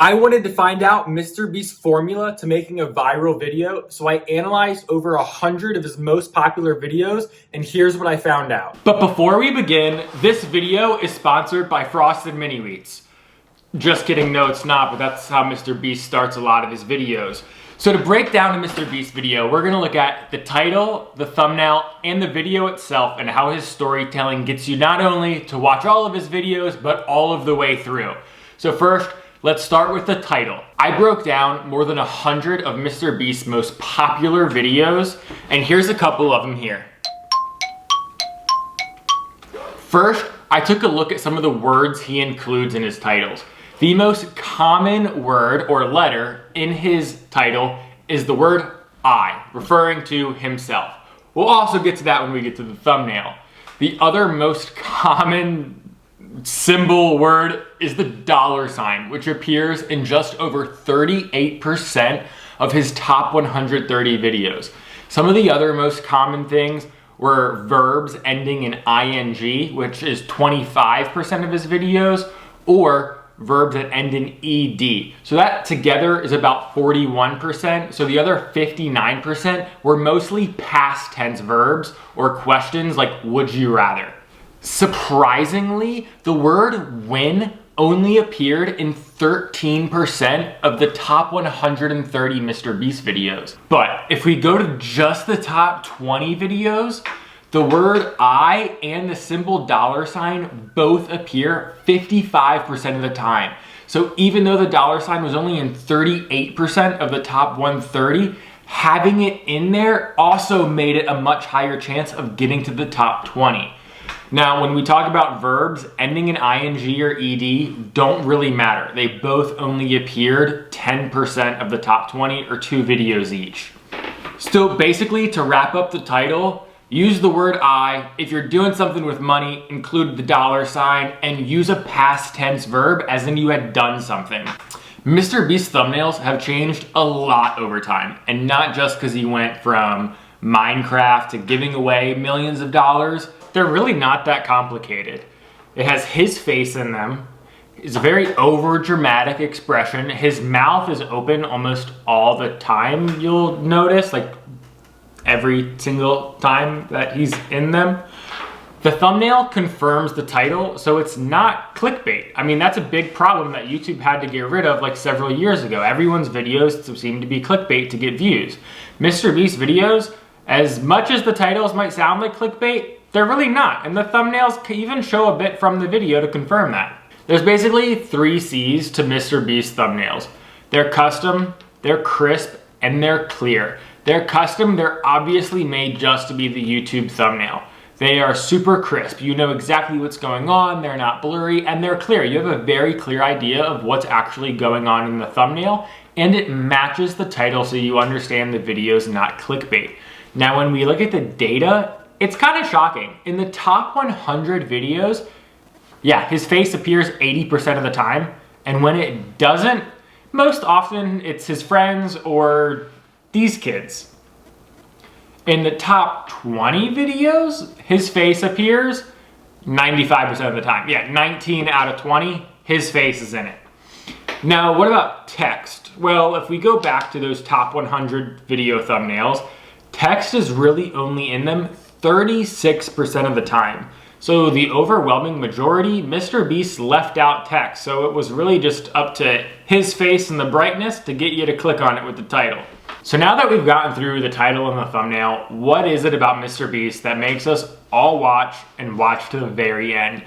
I wanted to find out Mr. Beast's formula to making a viral video, so I analyzed over 100 of his most popular videos, and here's what I found out. But before we begin, this video is sponsored by Frosted Mini Wheats. Just kidding, no it's not, but that's how Mr. Beast starts a lot of his videos. So to break down a Mr. Beast video, we're gonna look at the title, the thumbnail, and the video itself, and how his storytelling gets you not only to watch all of his videos, but all of the way through. So first, let's start with the title. I broke down more than 100 of Mr. Beast's most popular videos, and here's a couple of them here. First, I took a look at some of the words he includes in his titles. The most common word or letter in his title is the word I, referring to himself. We'll also get to that when we get to the thumbnail. The other most common symbol word is the $, which appears in just over 38% of his top 130 videos. Some of the other most common things were verbs ending in ing, which is 25% of his videos, or verbs that end in ed. So that together is about 41%. So the other 59% were mostly past tense verbs or questions like would you rather. Surprisingly, the word win only appeared in 13% of the top 130 Mr. Beast videos. But if we go to just the top 20 videos, the word I and the symbol $, both appear 55% of the time. So even though the $, was only in 38% of the top 130, having it in there also made it a much higher chance of getting to the top 20. Now, when we talk about verbs, ending in ing or ed don't really matter. They both only appeared 10% of the top 20 or 2 videos each. So basically, to wrap up the title, use the word I. If you're doing something with money, include the $, and use a past tense verb as in you had done something. Mr. Beast's thumbnails have changed a lot over time, and not just because he went from Minecraft to giving away millions of dollars. They're really not that complicated. It has his face in them. It's a very over dramatic expression. His mouth is open almost all the time, you'll notice, like every single time that he's in them. The thumbnail confirms the title, so it's not clickbait. I mean, that's a big problem that YouTube had to get rid of like several years ago. Everyone's videos seem to be clickbait to get views. Mr. Beast videos, as much as the titles might sound like clickbait, they're really not, and the thumbnails can even show a bit from the video to confirm that. There's basically 3 C's to Mr. Beast thumbnails. They're custom, they're crisp, and they're clear. They're custom, they're obviously made just to be the YouTube thumbnail. They are super crisp. You know exactly what's going on, they're not blurry, and they're clear. You have a very clear idea of what's actually going on in the thumbnail, and it matches the title so you understand the video's not clickbait. Now, when we look at the data, it's kind of shocking. In the top 100 videos, yeah, his face appears 80% of the time, and when it doesn't, most often it's his friends or these kids. In the top 20 videos, his face appears 95% of the time. Yeah, 19 out of 20, his face is in it. Now, what about text? Well, if we go back to those top 100 video thumbnails, text is really only in them 36% of the time. So the overwhelming majority, Mr. Beast left out text. So it was really just up to his face and the brightness to get you to click on it with the title. So now that we've gotten through the title and the thumbnail, what is it about Mr. Beast that makes us all watch and watch to the very end?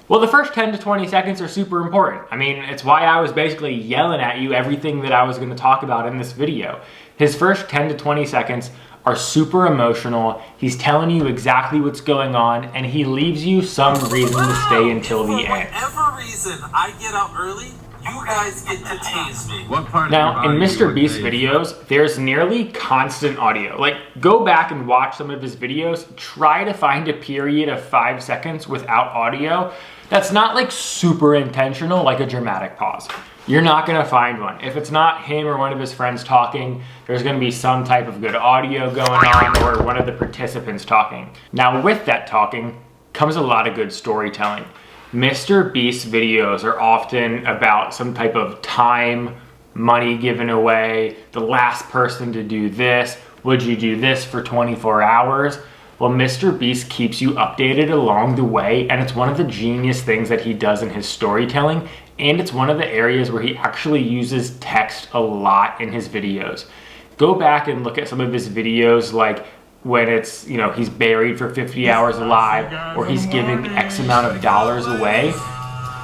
Well, the first 10 to 20 seconds are super important. I mean, it's why I was basically yelling at you everything that I was going to talk about in this video. His first 10 to 20 seconds are super emotional. He's telling you exactly what's going on, and he leaves you some reason to stay until the end. For whatever reason I get up early, you guys get to tase me. Now, in Mr. Beast videos, there's nearly constant audio. Like, go back and watch some of his videos. Try to find a period of 5 seconds without audio. That's not like super intentional, like a dramatic pause. You're not gonna find one. If it's not him or one of his friends talking, there's gonna be some type of good audio going on or one of the participants talking. Now with that talking comes a lot of good storytelling. Mr. Beast's videos are often about some type of time, money given away, the last person to do this, would you do this for 24 hours? Well, Mr. Beast keeps you updated along the way, and it's one of the genius things that he does in his storytelling, and it's one of the areas where he actually uses text a lot in his videos. Go back and look at some of his videos, like when it's, you know, he's buried for 50 hours alive, or he's giving X amount of dollars away.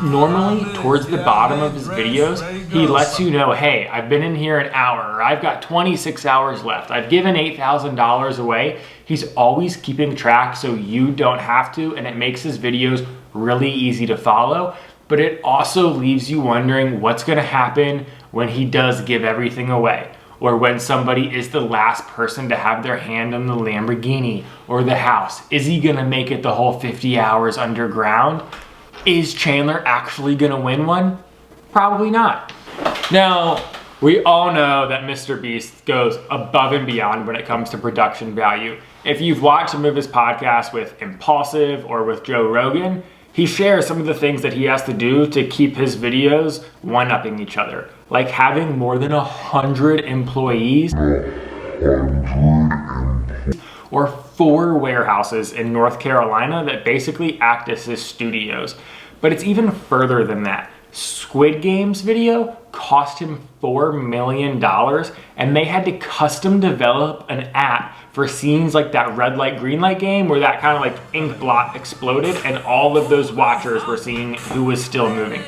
Normally, towards the bottom of his videos, he lets you know, hey, I've been in here an hour, or I've got 26 hours left. I've given $8,000 away. He's always keeping track so you don't have to, and it makes his videos really easy to follow. But it also leaves you wondering what's gonna happen when he does give everything away, or when somebody is the last person to have their hand on the Lamborghini or the house. Is he gonna make it the whole 50 hours underground? Is Chandler actually gonna win one? Probably not. Now, we all know that Mr. Beast goes above and beyond when it comes to production value. If you've watched some of his podcasts with Impulsive or with Joe Rogan, he shares some of the things that he has to do to keep his videos one-upping each other. Like having more than 100 employees, or 4 warehouses in North Carolina that basically act as his studios. But it's even further than that. Squid Game's video cost him $4 million, and they had to custom develop an app for scenes like that red light, green light game where that kind of like ink blot exploded and all of those watchers were seeing who was still moving.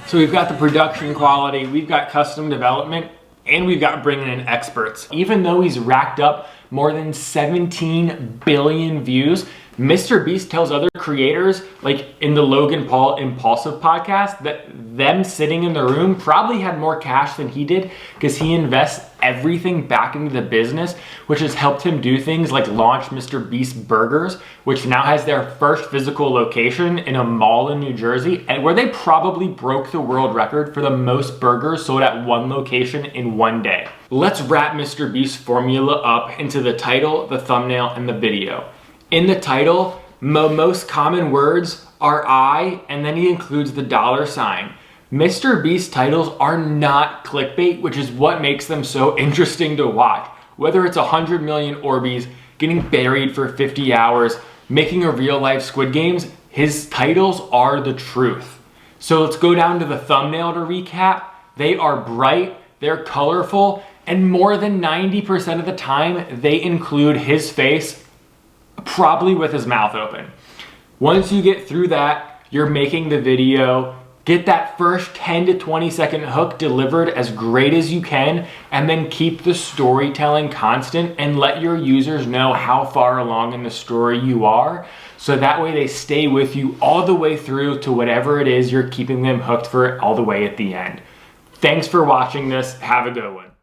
So we've got the production quality, we've got custom development, and we've got bringing in experts. Even though he's racked up more than 17 billion views, Mr. Beast tells other creators, like in the Logan Paul Impulsive podcast, that them sitting in the room probably had more cash than he did because he invests everything back into the business, which has helped him do things like launch Mr. Beast Burgers, which now has their first physical location in a mall in New Jersey, and where they probably broke the world record for the most burgers sold at one location in one day. Let's wrap Mr. Beast's formula up into the title, the thumbnail, and the video. In the title, most common words are I, and then he includes the $sign. Mr. Beast titles are not clickbait, which is what makes them so interesting to watch. Whether it's 100 million Orbeez, getting buried for 50 hours, making a real life Squid Games, his titles are the truth. So let's go down to the thumbnail to recap. They are bright, they're colorful, and more than 90% of the time, they include his face, probably with his mouth open. Once you get through that, you're making the video. Get that first 10 to 20 second hook delivered as great as you can, and then keep the storytelling constant and let your users know how far along in the story you are, so that way they stay with you all the way through to whatever it is you're keeping them hooked for all the way at the end. Thanks for watching this. Have a good one.